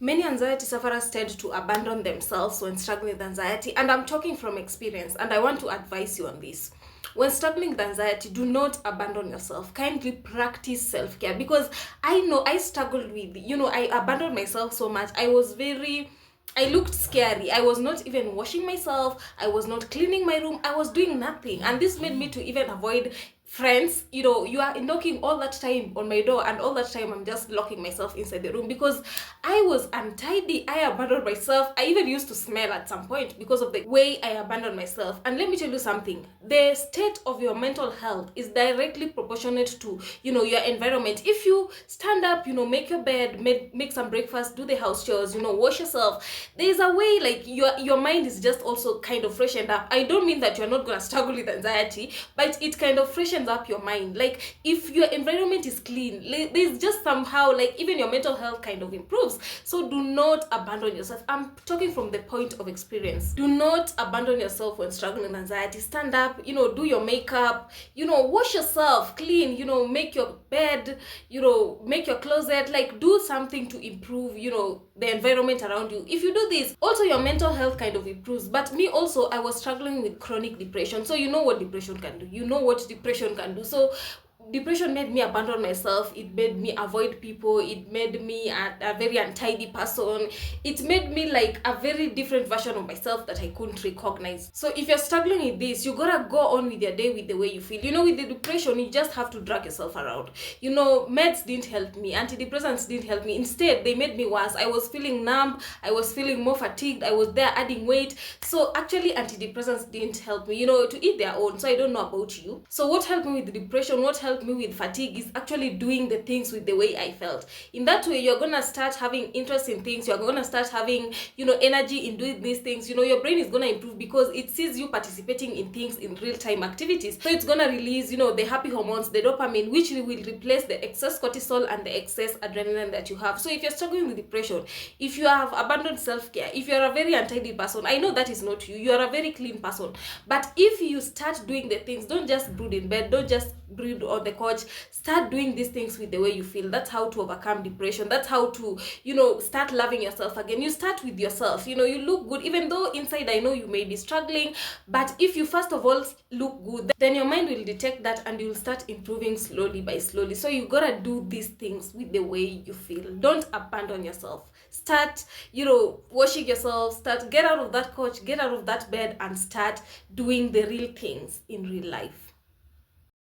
Many anxiety sufferers tend to abandon themselves when struggling with anxiety, and I'm talking from experience, and I want to advise you on this. When struggling with anxiety, do not abandon yourself. Kindly practice self-care, because I know I struggled with, I abandoned myself so much. I looked scary. I was not even washing myself. I was not cleaning my room. I was doing nothing. And this made me to even avoid friends. You are knocking all that time on my door, and all that time I'm just locking myself inside the room because I was untidy. I abandoned myself. I even used to smell at some point because of the way I abandoned myself. And let me tell you something. The state of your mental health is directly proportionate to, your environment. If you stand up, make your bed, make some breakfast, do the house chores, wash yourself, there's a way like your mind is just also kind of freshened up. I don't mean that you're not gonna struggle with anxiety, but it kind of freshens up your mind. Like if your environment is clean, there's just somehow like even your mental health kind of improves. So do not abandon yourself. I'm talking from the point of experience. Do not abandon yourself when struggling with anxiety. Stand up, do your makeup, wash yourself, clean, make your bed, make your closet, like do something to improve, the environment around you. If you do this, also your mental health kind of improves. But me also, I was struggling with chronic depression. So you know what depression can do. So depression made me abandon myself. It made me avoid people. It made me a very untidy person. It made me like a very different version of myself that I couldn't recognize. So if you're struggling with this, you gotta go on with your day with the way you feel. With the depression, you just have to drag yourself around. Meds didn't help me. Antidepressants didn't help me. Instead, they made me worse. I was feeling numb. I was feeling more fatigued. I was there adding weight. So actually, antidepressants didn't help me, to eat their own. So I don't know about you. So what helped me with the depression, what helped me with fatigue is actually doing the things with the way I felt. In that way, you're gonna start having interest in things. You're gonna start having, energy in doing these things. Your brain is gonna improve because it sees you participating in things, in real-time activities. So it's gonna release, the happy hormones, the dopamine, which will replace the excess cortisol and the excess adrenaline that you have. So if you're struggling with depression, if you have abandoned self-care, if you're a very untidy person, I know that is not you. You are a very clean person. But if you start doing the things, don't just brood in bed, don't just brood on the couch, start doing these things with the way you feel. That's how to overcome depression. That's how to, start loving yourself again. You start with yourself. You look good, even though inside I know you may be struggling. But if you first of all look good, then your mind will detect that and you'll start improving slowly by slowly. So you gotta do these things with the way you feel. Don't abandon yourself. Start, washing yourself. Get out of that couch, get out of that bed, and start doing the real things in real life.